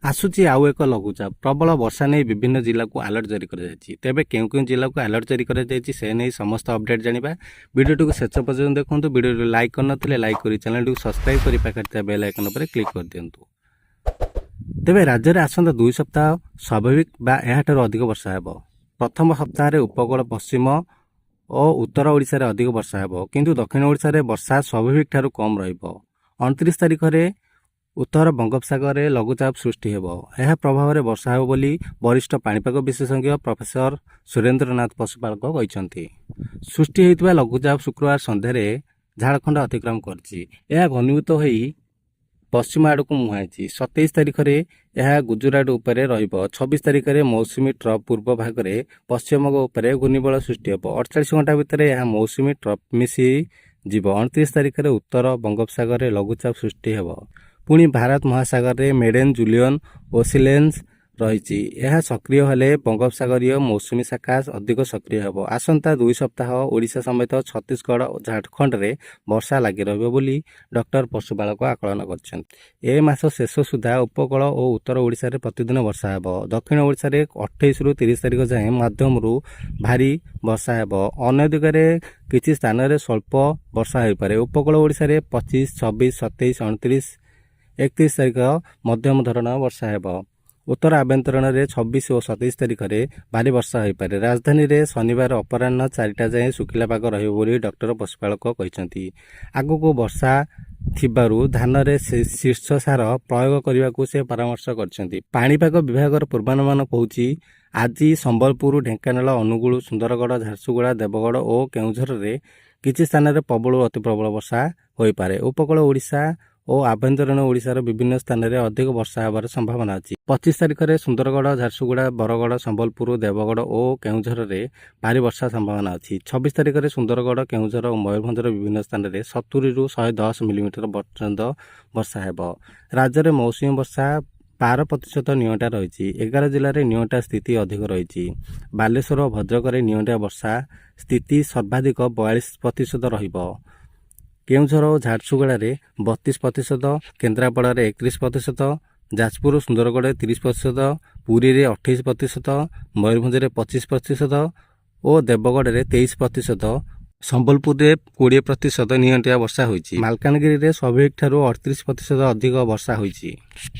ଆସୁଛି ଆଉ ଏକ ଲଘୁଚାପ ପ୍ରବଳ ବର୍ଷା ନେଇ ବିଭିନ୍ନ ଜିଲ୍ଲାକୁ ଆଲର୍ଟ ଜାରି କରାଯାଇଛି। ତେବେ କେଉଁ କେଉଁ ଜିଲ୍ଲାକୁ ଆଲର୍ଟ ଜାରି କରାଯାଇଛି ସେ ନେଇ ସମସ୍ତ ଅପଡେଟ୍ ଜାଣିବା। ଭିଡ଼ିଓଟିକୁ ଶେଷ ପର୍ଯ୍ୟନ୍ତ ଦେଖନ୍ତୁ। ଭିଡ଼ିଓଟି ଲାଇକ୍ କରିନଥିଲେ ଲାଇକ୍ କରି ଚ୍ୟାନେଲଟିକୁ ସବସ୍କ୍ରାଇବ୍ କରି ପାଖରେ ଥିବା ବେଲ୍ ଆଇକନ୍ ଉପରେ କ୍ଲିକ୍ କରିଦିଅନ୍ତୁ। ତେବେ ରାଜ୍ୟରେ ଆସନ୍ତା 2 ସପ୍ତାହ ସ୍ୱାଭାବିକ ବା ଏହାଠାରୁ ଅଧିକ ବର୍ଷା ହେବ। ପ୍ରଥମ ସପ୍ତାହରେ ଉପକୂଳ ପଶ୍ଚିମ ଓ ଉତ୍ତର ଓଡ଼ିଶାରେ ଅଧିକ ବର୍ଷା ହେବ, କିନ୍ତୁ ଦକ୍ଷିଣ ଓଡ଼ିଶାରେ ବର୍ଷା ସ୍ୱାଭାବିକ ଠାରୁ କମ୍ ରହିବ। 29 ତାରିଖରେ ଉତ୍ତର ବଙ୍ଗୋପସାଗରରେ ଲଘୁଚାପ ସୃଷ୍ଟି ହେବ। ଏହା ପ୍ରଭାବରେ ବର୍ଷା ହେବ ବୋଲି ବରିଷ୍ଠ ପାଣିପାଗ ବିଶେଷଜ୍ଞ ପ୍ରଫେସର ସୁରେନ୍ଦ୍ରନାଥ ପଶୁପାଳକ କହିଛନ୍ତି। ସୃଷ୍ଟି ହୋଇଥିବା ଲଘୁଚାପ ଶୁକ୍ରବାର ସନ୍ଧ୍ୟାରେ ଝାଡ଼ଖଣ୍ଡ ଅତିକ୍ରମ କରିଛି। ଏହା ଘନୀଭୂତ ହୋଇ ପଶ୍ଚିମ ଆଡ଼କୁ ମୁହାଁଇଛି। 27 ତାରିଖରେ ଏହା ଗୁଜୁରାଟ ଉପରେ ରହିବ। 26 ତାରିଖରେ ମୌସୁମୀ ଟ୍ରପ୍ ପୂର୍ବ ଭାଗରେ ପଶ୍ଚିମବଙ୍ଗ ଉପରେ ଘୂର୍ଣ୍ଣିବଳୟ ସୃଷ୍ଟି ହେବ। 48 ଘଣ୍ଟା ଭିତରେ ଏହା ମୌସୁମୀ ଟ୍ରପ୍ ମିଶି ଯିବ। 29 ତାରିଖରେ ଉତ୍ତର ବଙ୍ଗୋପସାଗରରେ ଲଘୁଚାପ ସୃଷ୍ଟି ହେବ। ପୁଣି ଭାରତ ମହାସାଗରରେ ମେଡେନ୍ ଜୁଲିୟନ୍ ଓସିଲେନ୍ସ ରହିଛି। ଏହା ସକ୍ରିୟ ହେଲେ ବଙ୍ଗୋପସାଗରୀୟ ମୌସୁମୀ ଶାଖା ଅଧିକ ସକ୍ରିୟ ହେବ। ଆସନ୍ତା 2 ସପ୍ତାହ ଓଡ଼ିଶା ସମେତ ଛତିଶଗଡ଼ ଓ ଝାଡ଼ଖଣ୍ଡରେ ବର୍ଷା ଲାଗି ରହିବ ବୋଲି ଡକ୍ଟର ପଶୁପାଳକ ଆକଳନ କରିଛନ୍ତି। ଏ ମାସ ଶେଷ ସୁଦ୍ଧା ଉପକୂଳ ଓ ଉତ୍ତର ଓଡ଼ିଶାରେ ପ୍ରତିଦିନ ବର୍ଷା ହେବ। ଦକ୍ଷିଣ ଓଡ଼ିଶାରେ 28ରୁ 30 ତାରିଖ ଯାଏଁ ମଧ୍ୟମରୁ ଭାରୀ ବର୍ଷା ହେବ। ଅନ୍ୟ ଦିଗରେ କିଛି ସ୍ଥାନରେ ସ୍ୱଳ୍ପ ବର୍ଷା ହୋଇପାରେ। ଉପକୂଳ ଓଡ଼ିଶାରେ 25, 26, 27, 29, 31 ତାରିଖ ମଧ୍ୟମ ଧରଣର ବର୍ଷା ହେବ। ଉତ୍ତର ଆଭ୍ୟନ୍ତରୀଣରେ 26 ଓ 27 ତାରିଖରେ ଭାରୀ ବର୍ଷା ହୋଇପାରେ। ରାଜଧାନୀରେ ଶନିବାର ଅପରାହ୍ନ 4ଟା ଯାଏଁ ଶୁଖିଲା ପାଗ ରହିବ ବୋଲି ଡକ୍ଟର ପଶୁପାଳକ କହିଛନ୍ତି। ଆଗକୁ ବର୍ଷା ଥିବାରୁ ଧାନରେ ଶୀର୍ଷ ସାର ପ୍ରୟୋଗ କରିବାକୁ ସେ ପରାମର୍ଶ କରିଛନ୍ତି। ପାଣିପାଗ ବିଭାଗର ପୂର୍ବାନୁମାନ କହୁଛି ଆଜି ସମ୍ବଲପୁର, ଢେଙ୍କାନାଳ, ଅନୁଗୁଳ, ସୁନ୍ଦରଗଡ଼, ଝାରସୁଗୁଡ଼ା, ଦେବଗଡ଼ ଓ କେଉଁଝରରେ କିଛି ସ୍ଥାନରେ ପ୍ରବଳରୁ ଅତି ପ୍ରବଳ ବର୍ଷା ହୋଇପାରେ। ଉପକୂଳ ଓଡ଼ିଶା ଓ ଆଭ୍ୟନ୍ତରୀଣ ଓଡ଼ିଶାର ବିଭିନ୍ନ ସ୍ଥାନରେ ଅଧିକ ବର୍ଷା ହେବାର ସମ୍ଭାବନା ଅଛି। 25 ତାରିଖରେ ସୁନ୍ଦରଗଡ଼, ଝାରସୁଗୁଡ଼ା, ବରଗଡ଼, ସମ୍ବଲପୁର, ଦେବଗଡ଼ ଓ କେଉଁଝରରେ ଭାରୀ ବର୍ଷା ସମ୍ଭାବନା ଅଛି। 26 ତାରିଖରେ ସୁନ୍ଦରଗଡ଼, କେଉଁଝର ଓ ମୟୂରଭଞ୍ଜର ବିଭିନ୍ନ ସ୍ଥାନରେ 70ରୁ 110 ମିଲିମିଟର ପର୍ଯ୍ୟନ୍ତ ବର୍ଷା ହେବ। ରାଜ୍ୟରେ ମୌସୁମୀ ବର୍ଷା 12% ନିଅଣ୍ଟା ରହିଛି। 11 ଜିଲ୍ଲାରେ ନିଅଣ୍ଟା ସ୍ଥିତି ଅଧିକ ରହିଛି। ବାଲେଶ୍ୱର ଓ ଭଦ୍ରକରେ ନିଅଣ୍ଟା ବର୍ଷା ସ୍ଥିତି ସର୍ବାଧିକ 42% ରହିବ। କେଉଁଝର ଓ ଝାରସୁଗୁଡ଼ାରେ 32%, କେନ୍ଦ୍ରାପଡ଼ାରେ 31%, ଯାଜପୁର ଓ ସୁନ୍ଦରଗଡ଼ରେ 30%, ପୁରୀରେ 28%, ମୟୂରଭଞ୍ଜରେ 25% ଓ ଦେବଗଡ଼ରେ 23%, ସମ୍ବଲପୁରରେ 20% ନିଅଣ୍ଟିଆ ବର୍ଷା ହୋଇଛି। ମାଲକାନଗିରିରେ ସ୍ୱାଭାବିକ ଠାରୁ 38% ଅଧିକ ବର୍ଷା ହୋଇଛି।